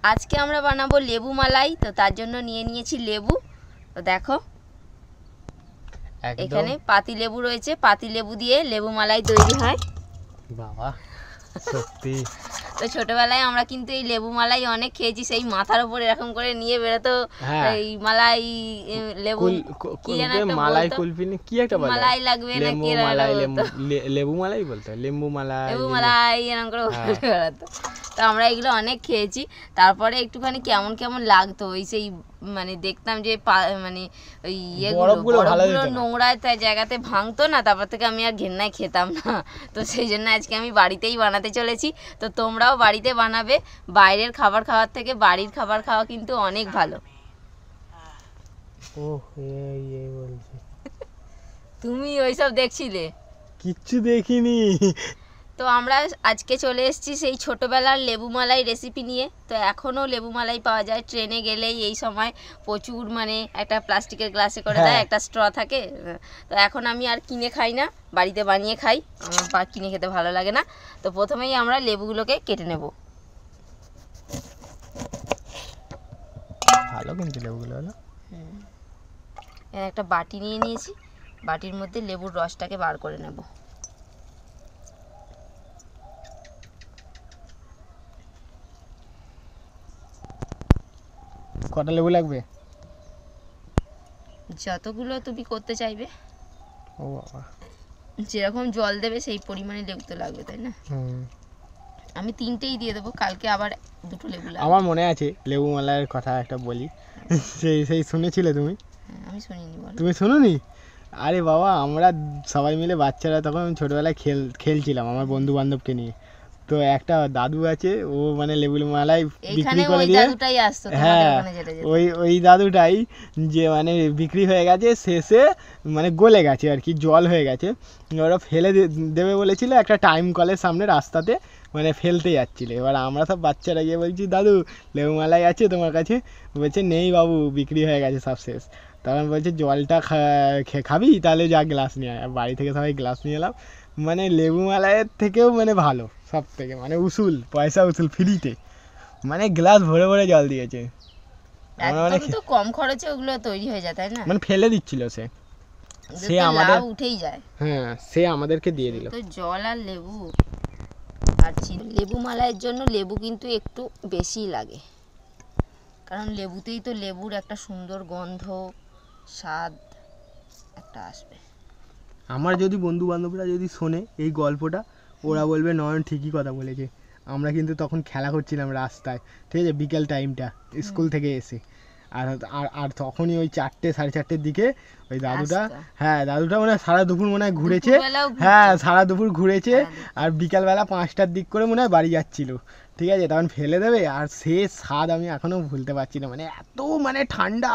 আজকে আমরা বানাবো লেবু মালাই। তো তার জন্য নিয়ে নিয়েছি লেবু। তো দেখো এখানে পাতি লেবু রয়েছে, পাতি লেবু দিয়ে লেবু মালাই তৈরি হয়। বাবা সত্যি। তো ছোটবেলায় আমরা কিন্তু এই লেবু মালাই অনেক খেয়েছি, সেই মাথার উপর এরকম করে নিয়ে বেরোতো এই মালাই লেবু কি যেন একটা মালাই কুলফি কি একটা বলে, মালাই লাগবে না কি লেবু মালাই বলতো, লেবু মালাই এরকম করে বেরোতো। তো আমরা এগুলো অনেক খেয়েছি। তারপরে একটুখানি কেমন কেমন লাগতো ওই সেই মানে দেখতাম যে মানে ওই বরফগুলো নোংরায় তাই জায়গাতে ভাঙতো না, তারপর থেকে আমি আর ঘেন্নায় খেতাম না। তো সেই জন্য আজকে আমি বাড়িতেই বানাতে চলেছি। তো তোমরাও বাড়িতে বানাবে, বাইরের খাবার খাওয়ার থেকে বাড়ির খাবার খাওয়া কিন্তু অনেক ভালো। তুমি ওইসব দেখছিলে? কিচ্ছু দেখিনি। তো আমরা আজকে চলে এসেছি সেই ছোটোবেলার লেবু মালাই রেসিপি নিয়ে। তো এখনও লেবু মালাই পাওয়া যায়, ট্রেনে গেলেই এই সময় প্রচুর, মানে একটা প্লাস্টিকের গ্লাসে করে দেয়, একটা স্ট্র থাকে। তো এখন আমি আর কিনে খাই না, বাড়িতে বানিয়ে খাই, আমার কিনে খেতে ভালো লাগে না। তো প্রথমেই আমরা লেবুগুলোকে কেটে নেব। ভালো কিন্তু লেবুগুলো হলো। একটা বাটি নিয়ে নিয়েছি, বাটির মধ্যে লেবুর রসটাকে বার করে নেব। কটা লেবু লাগবে? যতগুলো তুমি করতে চাইবে। ও বাবা, যেরকম জল দেবে সেই পরিমাণে লেবু তো লাগবে, তাই না? আমি 3টেই দিয়ে দেবো, কালকে আবার 2টো লেবু লাগবে। আমার মনে আছে লেবু মালাইয়ের কথা একটা বলি। সেই শুনেছিলে তুমি? আমি শুনিনি। তুমি শুনোনি? আরে বাবা, আমরা সবাই মিলে বাচ্চারা তখন ছোটবেলায় খেলছিলাম আমার বন্ধু বান্ধবকে নিয়ে। তো একটা দাদু আছে, ও মানে লেবু মালাই বিক্রি করে দিয়ে, হ্যাঁ ওই দাদুটাই যে মানে বিক্রি হয়ে গেছে, শেষে মানে গলে গেছে আর কি, জল হয়ে গেছে। ওরা ফেলে দেবে বলেছিল একটা টাইম কলের সামনে রাস্তাতে, মানে ফেলতে যাচ্ছিলো। এবার আমরা সব বাচ্চারা গিয়ে বলছি, দাদু লেবু মালাই আছে তোমার কাছে? বলছে নেই বাবু, বিক্রি হয়ে গেছে সব শেষ। তখন বলছে জলটা খাবি? তাহলে যা গ্লাস নিয়ে আয়। বাড়ি থেকে সবাই গ্লাস নিয়ে এলাম। মানে লেবু মালাইয়ের থেকেও মানে ভালো, সব থেকে মানে উসুল, পয়সা উসুল, ফ্রিতে মানে গ্লাস ভরে ভরে জল দিয়েছে। একদম তো কম খরচে ওগুলো তৈরি হয়ে যায়, তাই না? মানে ফেলে দিচ্ছিল সে আমাদের উঠেই যায়। হ্যাঁ, সে আমাদেরকে দিয়ে দিল। তো জল আর লেবু আর লেবু মালাইয়ের জন্য লেবু কিন্তু একটু বেশি লাগে, কারণ লেবুতেই তো লেবুর একটা সুন্দর গন্ধ, স্বাদ একটা আসবে। আমার যদি বন্ধু বান্ধবরা যদি শোনে এই গল্পটা, ওরা বলবে নয়ন ঠিকই কথা বলেছে। আমরা কিন্তু তখন খেলা করছিলাম রাস্তায়, ঠিক আছে, বিকেল টাইমটা স্কুল থেকে এসে। আর আর তখনই ওই 4টে সাড়ে 4টের দিকে ওই দাদুটা, হ্যাঁ দাদুটা মানে সারা দুপুর মনে হয় ঘুরেছে, হ্যাঁ সারা দুপুর ঘুরেছে। আর বিকালবেলা 5টার দিক করে মনে হয় বাড়ি যাচ্ছিল, ঠিক আছে, তখন ফেলে দেবে। আর সে স্বাদ আমি এখনও ভুলতে পারছি না, মানে এত মানে ঠান্ডা,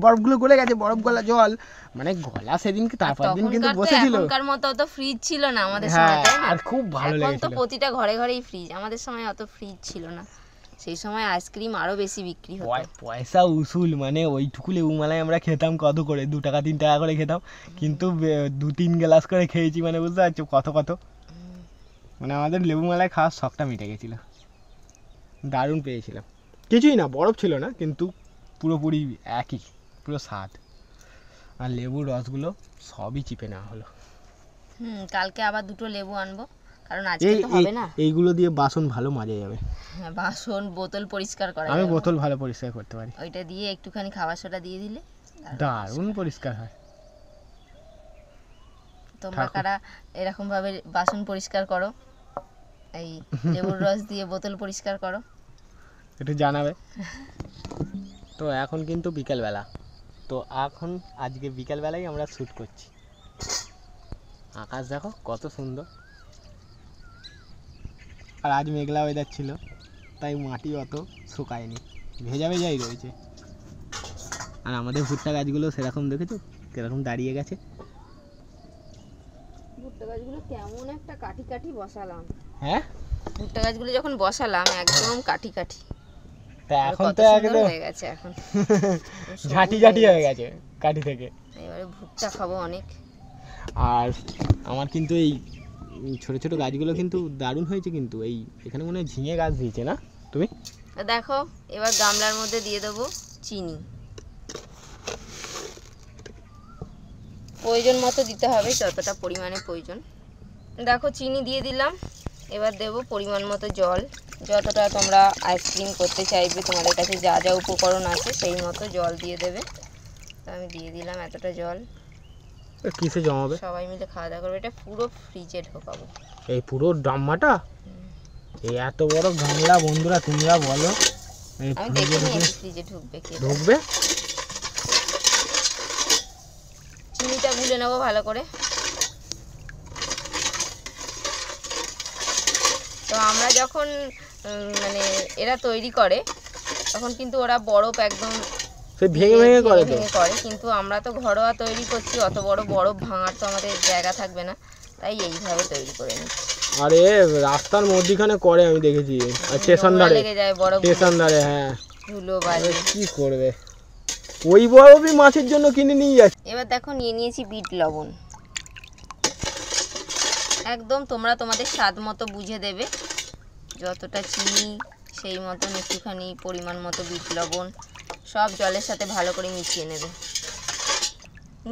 বরফগুলো গলে গেছে, বরফ গলা জল, মানে গলা সেদিনকে। তারপর দিন কিন্তু বসেছিল, এখনকার মতো অত ফ্রিজ ছিল না আমাদের সময়, তাই না? আর খুব ভালো লেগেছিল। এখন তো প্রতিটা ঘরে ঘরেই ফ্রিজ, আমাদের সময় অত ফ্রিজ ছিল না। সেই সময় আইসক্রিম আরো বেশি বিক্রি হতো, পয়সা উসুল। মানে ওইটুকু লেবু মালাই আমরা খেতাম কত করে, 2 টাকা 3 টাকা করে খেতাম, কিন্তু 2-3 গ্লাস করে খেয়েছি, মানে বুঝতে পারছো কত কত। মানে আমাদের লেবু মালাই খাওয়ার শখটা মিটে গেছিল, দারুণ পেয়েছিলাম। কিছুই না, বরফ ছিল না, কিন্তু পুরোপুরি একই, পুরো স্বাদ। আর লেবুর রসগুলো সবই চিপে নেওয়া হলো। কালকে আবার 2টো লেবু আনবো, কারণ আজকে তো হবে না। এইগুলো দিয়ে বাসন ভালো মাজা যাবে। হ্যাঁ, বাসন বোতল পরিষ্কার করা যাবে। আমি বোতল ভালো পরিষ্কার করতে পারি। ওইটা দিয়ে একটুখানি খাবার সোডা দিয়ে দিলে দারুণ পরিষ্কার হয়। তোমরা কারা এরকম ভাবে বাসন পরিষ্কার করো, এই লেবুর রস দিয়ে বোতল পরিষ্কার করো, একটু জানাবে। তো এখন কিন্তু বিকেলবেলা, তো এখন আজকে বিকেলবেলায় আমরা শ্যুট করছি। আকাশ দেখো কত সুন্দর, আর আজ মেঘলা ওয়েদার ছিল, তাই মাটি অত শুকায়নি, ভেজা ভেজাই রয়েছে। আর আমাদের ভুট্টা গাছগুলো সেরকম দেখেছো কিরকম দাঁড়িয়ে গেছে। ভুট্টা গাছগুলো কেমন একটা কাঠি কাঠি বসালাম। হ্যাঁ, ভুট্টা গাছগুলো যখন বসালাম একদম কাঠি কাঠি, তা এখন তো একদম হয়ে গেছে, এখন ঝাঁটি ঝাঁটি হয়ে গেছে কাঠি থেকে। এবারে ভুট্টা খাবো অনেক। আর আমার কিন্তু এই ছোট ছোট গাছগুলো কিন্তু দারুণ হয়েছে, কিন্তু এই এখানে মনে হয় ঝিঙে গাছ দিয়েছে না তুমি? দেখো এবার গামলার মধ্যে দিয়ে দেবো চিনি, প্রয়োজন মতো দিতে হবে, যতটা পরিমাণে প্রয়োজন। দেখো চিনি দিয়ে দিলাম, এবার দেবো পরিমাণ মতো জল, যতটা তোমরা আইসক্রিম করতে চাইবে, তোমাদের কাছে যা যা উপকরণ আছে সেই মতো জল দিয়ে দেবে। তো আমি দিয়ে দিলাম এতটা জল। কিসে জমাবে? সবাই মিলে খাওয়া দাওয়া করবে, এটা পুরো ফ্রিজে ঢোকাবো। এই পুরো ডাম্মাটা? এই এত বড় গামলা বন্ধুরা তোমরা বলো আমি দেখিনি ফ্রিজে ঢুকবে কি ঢুকবে। চিনিটা গুলে নেবো ভালো করে। তো আমরা যখন মানে এরা তৈরি করে তখন কিন্তু ওরা বরফ একদম ভেঙে ভেঙে করে, কিন্তু আমরা তো ঘরোয়া তৈরি করছি, অত বড় বরফ ভাঙার তো আমাদের জায়গা থাকবে না, তাই এইভাবে তৈরি করে নিচ্ছি। আরে রাস্তার মধ্যখানে করে আমি দেখেছি, স্টেশন ধারে লেগে যায় বরফ, স্টেশন ধারে। হ্যাঁ ধুলো বাজে, কি করবে, ওই বরফই মাছের জন্য কিনে নিয়ে যাচ্ছে। এবার দেখো নিয়ে নিয়েছি বিট লবণ, একদম তোমরা তোমাদের স্বাদ মতো বুঝে দেবে, যতটা চিনি সেই মতন একটুখানি পরিমাণ মতো বিট লবণ, সব জলের সাথে ভালো করে মিশিয়ে নেবে।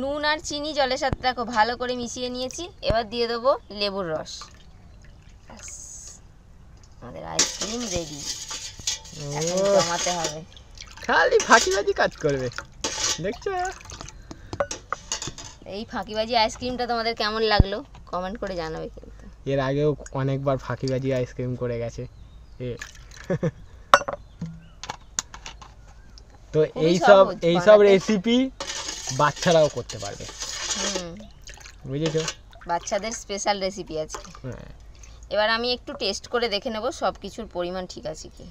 নুন আর চিনি জলের সাথে দেখো ভালো করে মিশিয়ে নিয়েছি। এবার দিয়ে দেবো লেবুর রস, আমাদের আইসক্রিম রেডি। এখন জমাতে হবে, খালি ফাঁকিবাজি কাজ করবে দেখছো। এই ফাঁকিবাজি আইসক্রিমটা তোমাদের কেমন লাগলো কমেন্ট করে জানাবে কিন্তু। এর আগেও অনেকবার ফাঁকিবাজি আইসক্রিম করে গেছে তো এইসব রেসিপি বাচ্চারাও করতে পারবে, বুঝেছো? বাচ্চাদের স্পেশাল রেসিপি আছে। এবার আমি একটু টেস্ট করে দেখে নেব সব কিছুর পরিমাণ ঠিক আছে কি।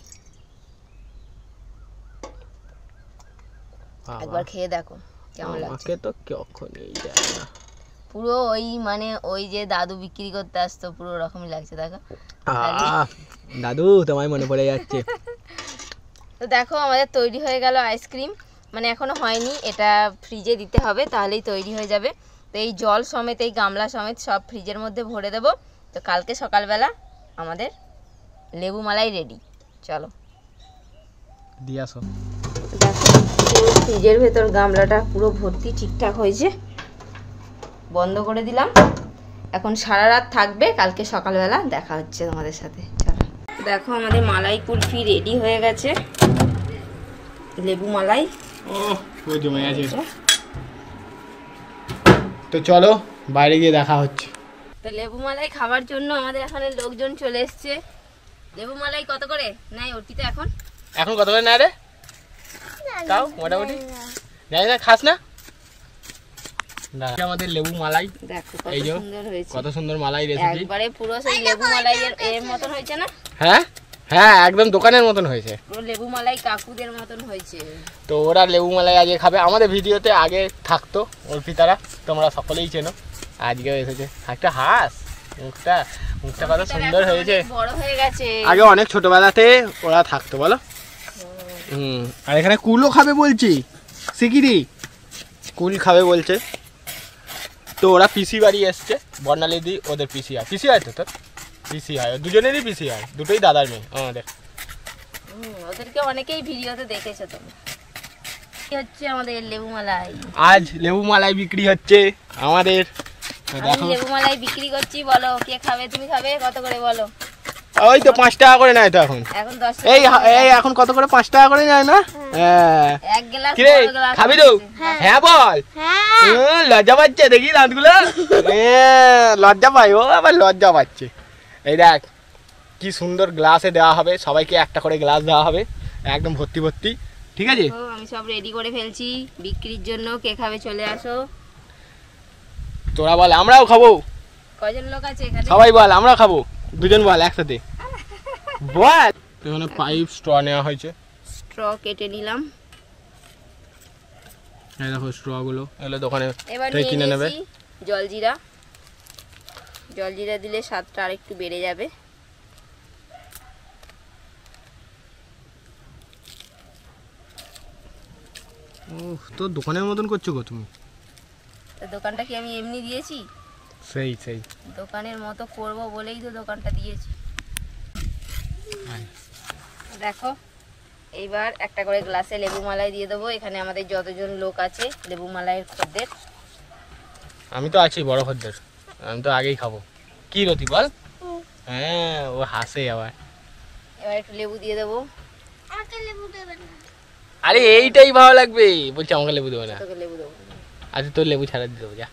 একবার খেয়ে দেখো কেমন লাগছে। আমাকে তো কখনোই যায় না, পুরো ওই মানে ওই যে দাদু বিক্রি করতে আসতো পুরো রকমই লাগছে দেখো। দাদু তোমায় মনে পড়ে যাচ্ছে। তো দেখো আমাদের তৈরি হয়ে গেল আইসক্রিম, মানে এখনো হয়নি, এটা ফ্রিজে দিতে হবে তাহলেই তৈরি হয়ে যাবে। তো এই জল সমেত এই গামলা সমেত সব ফ্রিজের মধ্যে ভরে দেব। তো কালকে সকালবেলা আমাদের লেবু মালাই রেডি, চলো দিয়ে আসো। দেখো পুরো ফ্রিজের ভেতর গামলাটা পুরো ভর্তি ঠিকঠাক হয়েছে, বন্ধ করে দিলাম। এখন সারা রাত থাকবে, কালকে সকালবেলা দেখা হচ্ছে তোমাদের সাথে, চলো। দেখো আমাদের মালাই কুলফি রেডি হয়ে গেছে, লেবু মালাই জমে গেছে। তো চলো বাইরে গিয়ে দেখা হচ্ছে। তো লেবু মালাই খাবার জন্য আমাদের এখানে লোকজন চলে এসছে। লেবু মালাই কত করে নেয় অর্পিতা এখন? এখন কত করে নেয় রে? তাও মোটামুটি জানি না, খাস না? আমাদের লেবু মালাই দেখো কত এই যে সুন্দর হয়েছে, কত সুন্দর মালাই রেসিপি, একবারে পুরো সেই লেবু মালাই এর মতন হয়েছে না? হ্যাঁ হ্যাঁ একদম দোকানের মতন হয়েছে, পুরো লেবু মালাই কাকুদের মতন হয়েছে। তো ওরা লেবু মালাই আজকে খাবে। আমাদের ভিডিওতে আগে থাকতো অর্পিতারা, তোমরা সকলেই চেনো, আজকেও এসেছে। একটা হাস, মুখটা কত সুন্দর হয়েছে, বড় হয়ে গেছে। আগে অনেক ছোটবেলাতে ওরা থাকতো বলো। আর এখানে কুলও খাবে বলছি, শিগগিরি কুল খাবে বলছে। তো ওরা পিসি বাড়ি এসছে, বর্ণালীদি ওদের পিসি হয়, পিসি হয় তো তোর পিসি হয়, দুজনেরই পিসি হয়, দুটোই দাদার মেয়ে আমাদের। ওদেরকে অনেকেই ভিডিওতে দেখেছো তোমরা। কি হচ্ছে আমাদের লেবু মালাই, আজ লেবু মালাই বিক্রি হচ্ছে আমাদের। আমি লেবু মালাই বিক্রি করছি, বলো কে খাবে? তুমি খাবে? কত করে বলো? ওই তো 5 টাকা করে নেয় তো এখন 10 টাকা। এই এখন কত করে? 5 টাকা করে নেয় না? হ্যাঁ এক গ্লাস কি রে খাবি তো? হ্যাঁ বল। লজ্জা পাচ্ছে দেখি দাঁতগুলো, লজ্জা পাই, ও আবার লজ্জা পাচ্ছে। এই দেখ কি সুন্দর গ্লাসে দেওয়া হবে, সবাইকে একটা করে গ্লাস দেওয়া হবে, একদম ভর্তি ভর্তি, ঠিক আছে? আমি সব রেডি করে ফেলছি বিক্রির জন্য, কে খাবে চলে আসো। তোরা বল আমরাও খাবো। কয়জন লোক আছে এখানে? সবাই বল আমরা খাবো, দুজন বল একসাথে বল। এখানে পাইপ স্ট্র নেওয়া হয়েছে, স্ট্র কেটে নিলাম। এই দেখো স্ট্র গুলো এগুলো দোকানে এবার থেকে কিনে নেবে। জলজিরা, জলজিরা দিলে স্বাদটা আরেকটু বেড়ে যাবে। তো দোকানের মতন করছো গো তুমি? দোকানটা কি আমি এমনি দিয়েছি? সেই দোকানের মতো করব বলেই তো দোকানটা দিয়েছি। দেখো এইবার একটা করে গ্লাসে লেবু মালাই দিয়ে দেবো। এখানে আমাদের যতজন লোক আছে লেবু মালাইয়ের খদ্দের। আমি তো আছি বড় খদ্দের, আমি তো আগেই খাবো। কি রতি বল? হ্যাঁ, ও হাসে আবার। এবার একটু লেবু দিয়ে দেবো। আরে এইটাই ভালো লাগবে, বলছি আমাকে লেবু দেবো না। তোকে লেবু দেবো। আচ্ছা তোর লেবু ছাড়া দিয়ে দেবো, যা।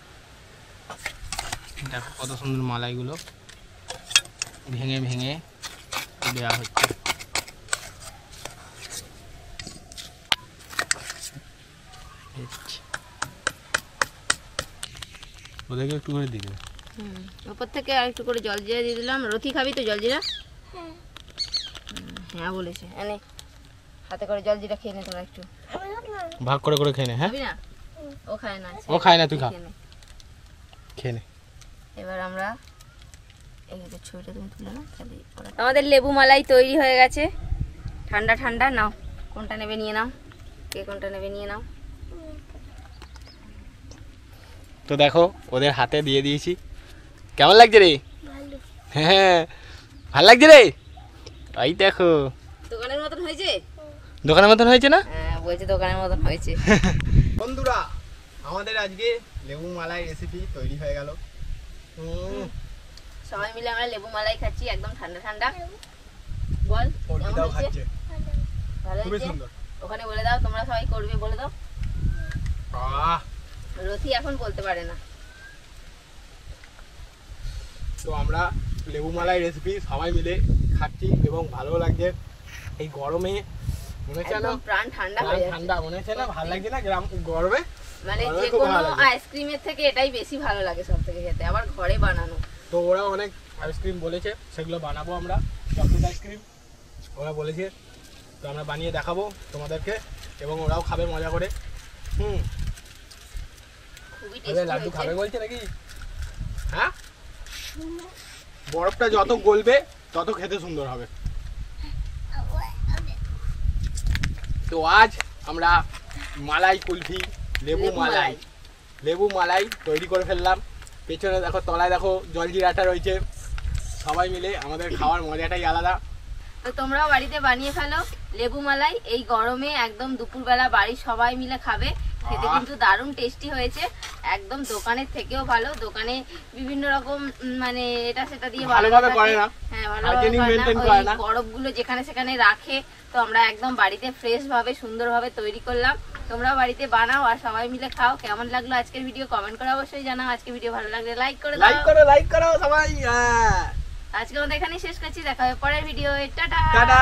দেখো কত সুন্দর মালাইগুলো ভেঙে ভেঙে দেওয়া হচ্ছে। ওদেরকে একটু করে দিয়ে দেবে। উপর থেকে আর একটু করে জল জিরা দিয়ে দিলাম। রথি খাবি তো জল জিরা? হ্যাঁ বলেছে। এনে হাতে করে জল জিরা খেয়ে নে তোরা একটু। ভাগ করে করে খেয়ে নে। হ্যাঁ, খাবি না? ও খায় না। ও খায় না, তুই খা, খেয়ে নে। এবার আমরা এই যে ছবিটা তুমি তুলে নাও। আমাদের লেবু মালাই তৈরি হয়ে গেছে। ঠান্ডা ঠান্ডা। নাও কোনটা নেবে নিয়ে নাও, কে কোনটা নেবে নিয়ে নাও। তো দেখো ওদের হাতে দিয়ে দিয়েছি। কেমন লাগছে রে? হ্যাঁ ভালো লাগছে রে। এই দেখো দোকানের মতন হয়েছে। দোকানের মতন হয়েছে না? হ্যাঁ বলছে দোকানের মতন হয়েছে। বন্ধুরা আমাদের আজকে লেবু মালাই রেসিপি তৈরি হয়ে গেল। সবাই মিলে আমরা লেবু মালাই খাচ্ছি একদম ঠান্ডা ঠান্ডা। বল কেমন হয়েছে? ভালো হয়েছে? ওখানে বলে দাও, তোমরা সবাই করবে বলে দাও। রথি এখন বলতে পারে না। তো আমরা লেবু মালাই রেসিপি সবাই মিলে খাচ্ছি এবং ভালো লাগছে। এই গরমে মনে হচ্ছে না প্রাণ ঠান্ডা হয়ে যাচ্ছে। ঠান্ডা মনে হচ্ছে না, ভালো লাগছে না গরমে। মানে যে কোনো আইসক্রিমের থেকে এটাই বেশি ভালো লাগে সব থেকে খেতে, আবার ঘরে বানানো। তো ওরা অনেক আইসক্রিম বলেছে, সেগুলো বানাবো আমরা। চকলেট আইসক্রিম ওরা বলেছে, তো আমরা বানিয়ে দেখাবো তোমাদেরকে এবং ওরাও খাবে মজা করে। খুবই টেস্টি লাড্ডু হয়েছে। খাবে বলছে নাকি? হ্যাঁ, বরফটা যত গলবে তত খেতে সুন্দর হবে। তো আজ আমরা মালাই কুলফি লেবু মালাই তৈরি করে ফেললাম। পেছনে দেখো, তলায় দেখো জলজিরাটা রয়েছে। সবাই মিলে আমাদের খাওয়ার মজাটাই আলাদা। তো তোমরাও বাড়িতে বানিয়ে ফেলো লেবু মালাই। এই গরমে একদম দুপুরবেলা বাড়ির সবাই মিলে খাবে। খেতে কিন্তু দারুণ টেস্টি হয়েছে, একদম দোকানের থেকেও ভালো। দোকানে বিভিন্ন রকম মানে এটা সেটা দিয়ে ভালোভাবে করে না। হ্যাঁ ভালোভাবে না, বরফগুলো যেখানে সেখানে রাখে। তো আমরা একদম বাড়িতে ফ্রেশ ভাবে সুন্দরভাবে তৈরি করলাম। তোমরাও বাড়িতে বানাও আর সবাই মিলে খাও। কেমন লাগলো আজকের ভিডিও কমেন্ট করে অবশ্যই জানাও। আজকের ভিডিও ভালো লাগলে লাইক করে দাও। লাইক করো সবাই। আজকে আমাদের এখানেই শেষ করছি, দেখা হবে পরের ভিডিও। টাটা।